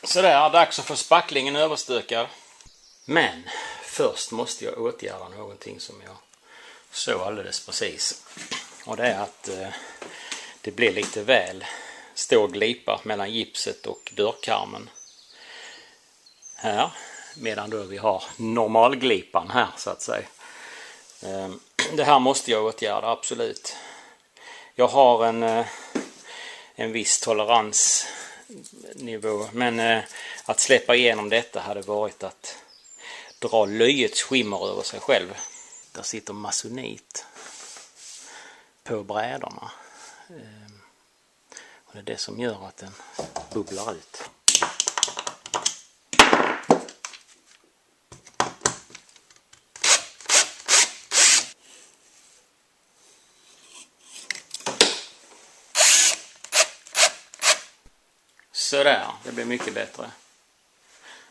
Sådär, dags att få spacklingen överstökad. Men först måste jag åtgärda någonting som jag såg alldeles precis. Och det är att det blir lite väl stor glipa mellan gipset och dörrkarmen här. Medan då vi har normalglipan här så att säga. Det här måste jag åtgärda, absolut. Jag har en viss toleransnivå, men att släppa igenom detta hade varit att dra löjets skimmer över sig själv. Där sitter masonit på brädorna. Och det är det som gör att den bubblar ut. Sådär, det blir mycket bättre.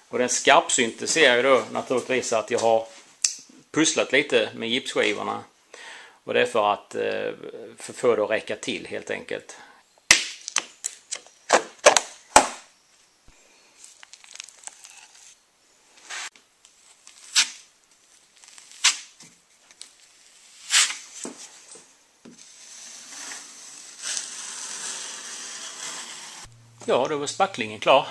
Och den skarpsynte ser jag då naturligtvis att jag har pusslat lite med gipsskivorna. Och det är för att få det att räcka till helt enkelt. Ja, då var spacklingen klar.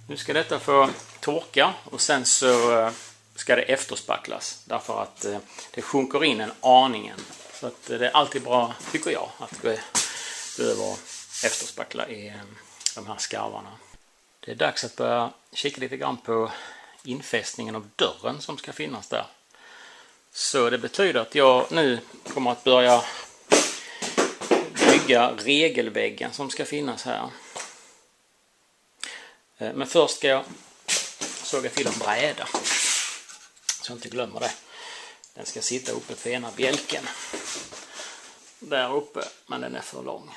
Nu ska detta få torka och sen så ska det efterspacklas. Därför att det sjunker in en aningen. Så att det är alltid bra, tycker jag, att gå över och efterspackla i de här skarvarna. Det är dags att börja kika lite grann på infästningen av dörren som ska finnas där. Så det betyder att jag nu kommer att börja bygga regelväggen som ska finnas här. Men först ska jag såga till en bräda. Så jag inte glömmer det. Den ska sitta uppe på ena bjälken. Där uppe, men den är för lång.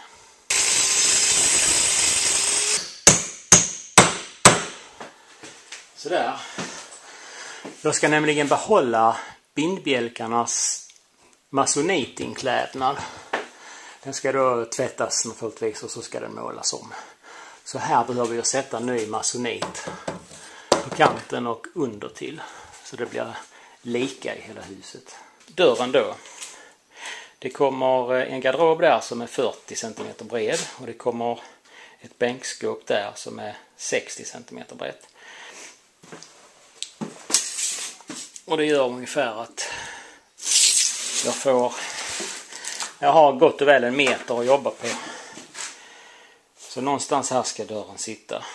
Sådär. Jag ska nämligen behålla bindbjälkarnas masonitinklädnad. Den ska då tvättas naturligtvis och så ska den målas om. Så här behöver jag sätta ny masonit på kanten och under till. Så det blir lika i hela huset. Dörren då. Det kommer en garderob där som är 40 cm bred. Och det kommer ett bänkskåp där som är 60 cm brett. Och det gör ungefär att jag har gott och väl en meter att jobba på. Så någonstans här ska dörren sitta.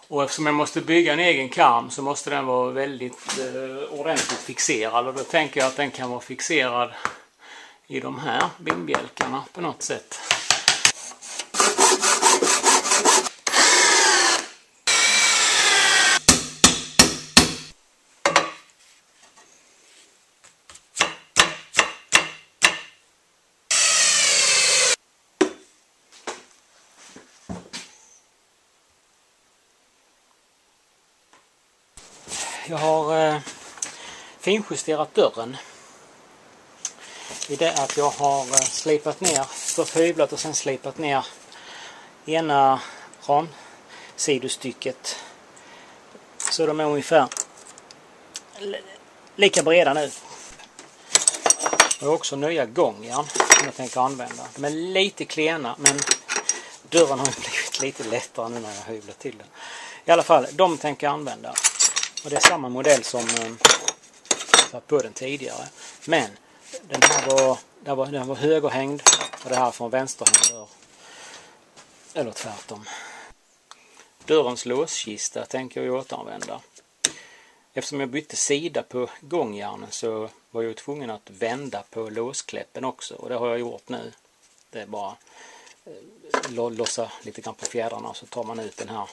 Och eftersom jag måste bygga en egen karm så måste den vara väldigt ordentligt fixerad. Och då tänker jag att den kan vara fixerad i de här bindbjälkarna på något sätt. Jag har finjusterat dörren i det att jag har slipat ner, först hyvlat och sen slipat ner ena ramsidostycket så de är ungefär lika breda nu. Jag har också nya gångjärn som jag tänker använda. De är lite klena men dörren har blivit lite lättare nu när jag hyvlat till den. I alla fall, de tänker jag använda. Och det är samma modell som på den tidigare. Men den här var högerhängd och det här från vänsterhängd dörr. Eller tvärtom. Dörrens låskista tänker jag återanvända. Eftersom jag bytte sida på gångjärnen så var jag tvungen att vända på låskläppen också. Och det har jag gjort nu. Det är bara lossa lite grann på fjädrarna så tar man ut den här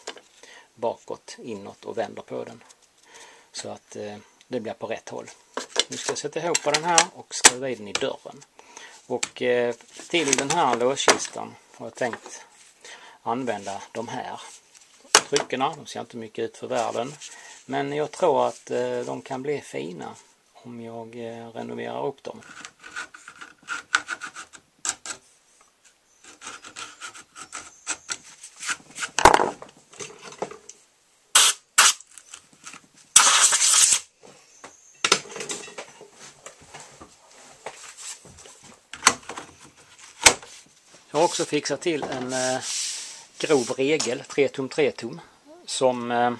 bakåt, inåt och vänder på den. Så att det blir på rätt håll. Nu ska jag sätta ihop på den här och skruva i den i dörren. Och till den här låskistan har jag tänkt använda de här tryckerna. De ser inte mycket ut för världen. Men jag tror att de kan bli fina om jag renoverar upp dem. Jag har också fixat till en grov regel, 3 tum, som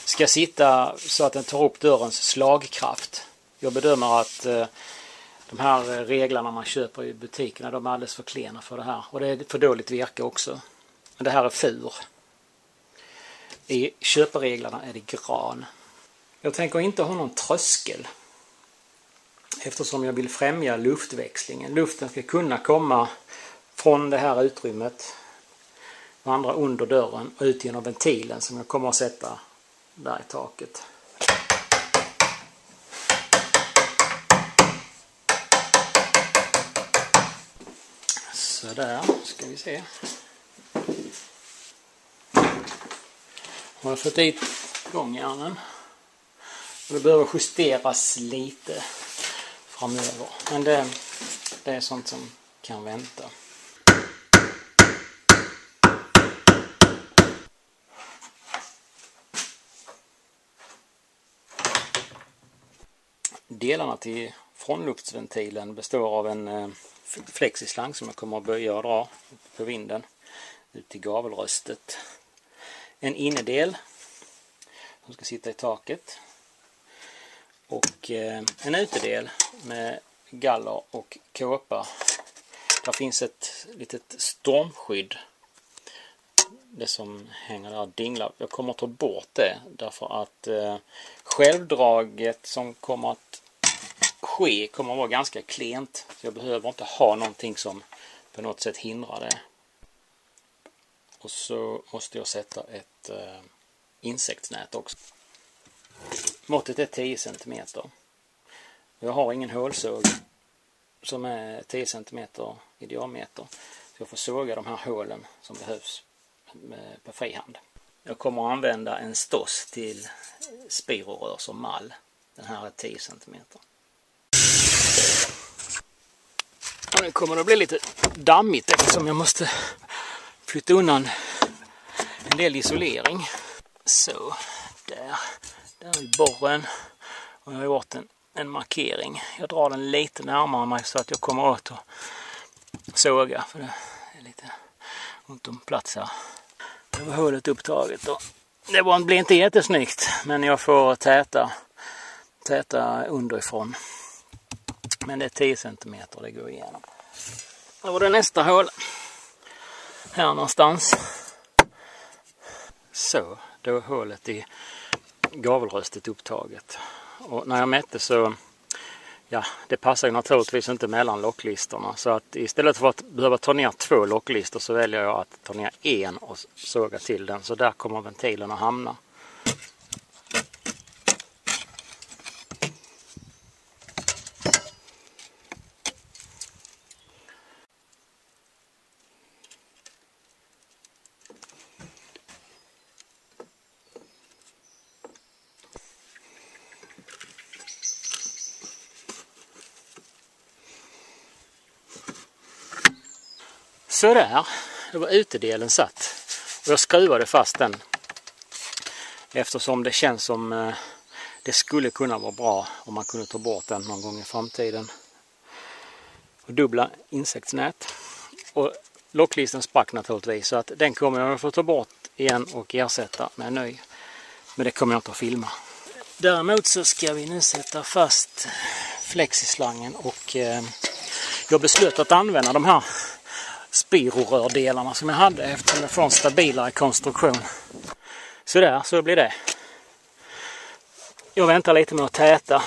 ska sitta så att den tar upp dörrens slagkraft. Jag bedömer att de här reglarna man köper i butikerna, de är alldeles för klena för det här. Och det är för dåligt virke också. Men det här är fur. I köpereglerna är det gran. Jag tänker inte ha någon tröskel. Eftersom jag vill främja luftväxlingen. Luften ska kunna komma från det här utrymmet, vandra under dörren och ut genom ventilen som jag kommer att sätta där i taket. Så där ska vi se. Jag har fått dit gångjärnen. Och det behöver justeras lite framöver. Men det är sånt som kan vänta. Delarna till frånluftsventilen består av en flexislang som jag kommer att böja och dra på vinden ut till gavelröstet. En innedel som ska sitta i taket. Och en utedel med galler och kåpa. Där finns ett litet stormskydd. Det som hänger där dinglar. Jag kommer att ta bort det därför att självdraget som kommer att ske kommer att vara ganska klent. Så jag behöver inte ha någonting som på något sätt hindrar det. Och så måste jag sätta ett insektsnät också. Måttet är 10 cm. Jag har ingen hålsåg som är 10 cm i diameter. Så jag får såga de här hålen som behövs på frihand. Jag kommer att använda en stoss till spirorör som mall. Den här är 10 cm. Och nu kommer det bli lite dammigt eftersom jag måste flytta undan en del isolering. Så, där är borren. Och jag har gjort en markering. Jag drar den lite närmare mig så att jag kommer åt att såga. För det är lite ont om plats här. Det var hålet upptaget. Och det blir inte jättesnyggt. Men jag får täta underifrån. Men det är 10 cm det går igenom. Då var det nästa hål. Här någonstans. Så, då är hålet i gavelröstet upptaget. Och när jag mätte så, ja, det passar ju naturligtvis inte mellan locklistorna. Så att istället för att behöva ta ner 2 locklistor så väljer jag att ta ner en och såga till den. Så där kommer ventilen att hamna. Så där, det var utedelen satt och jag skruvade fast den eftersom det känns som det skulle kunna vara bra om man kunde ta bort den någon gång i framtiden. Och dubbla insektsnät och locklisten sprack naturligtvis så att den kommer jag att få ta bort igen och ersätta med en ny. Men det kommer jag inte att filma. Däremot så ska vi nu sätta fast flexislangen och jag beslöt att använda de här spirorördelarna som jag hade eftersom jag får en stabilare konstruktion. Så där, så blir det. Jag väntar lite med att täta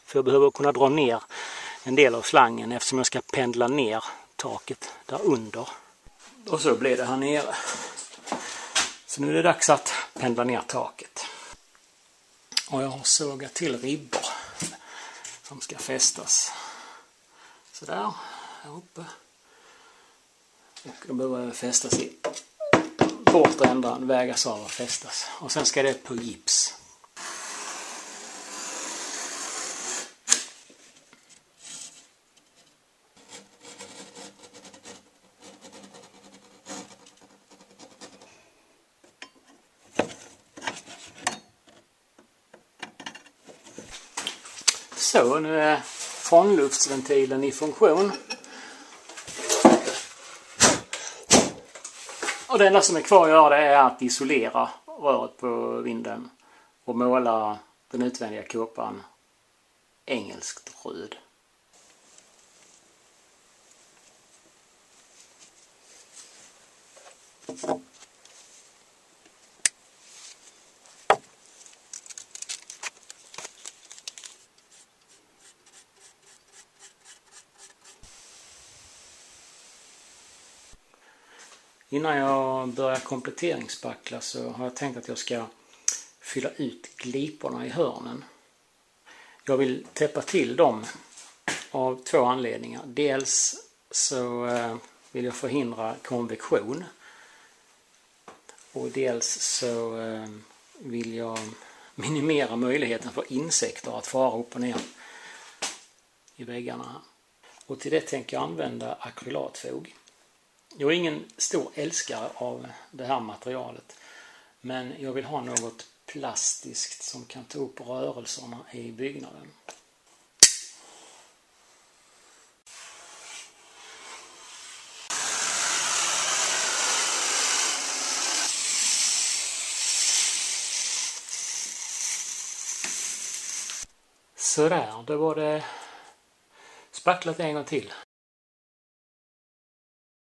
för jag behöver kunna dra ner en del av slangen eftersom jag ska pendla ner taket där under. Och så blir det här nere. Så nu är det dags att pendla ner taket. Och jag har sågat till ribbor som ska fästas. Så där, här uppe. Och då behöver fästas i bortre ändan, vägas av och fästas. Och sen ska det på gips. Så, nu är frånluftsventilen i funktion. Och det enda som är kvar att göra det är att isolera röret på vinden och måla den utvändiga kåpan engelskt röd. Innan jag börjar kompletteringsspackla så har jag tänkt att jag ska fylla ut gliporna i hörnen. Jag vill täppa till dem av två anledningar. Dels så vill jag förhindra konvektion. Och dels så vill jag minimera möjligheten för insekter att fara upp och ner i väggarna. Och till det tänker jag använda akrylatfog. Jag är ingen stor älskare av det här materialet, men jag vill ha något plastiskt som kan ta upp rörelserna i byggnaden. Sådär, då var det spacklat en gång till.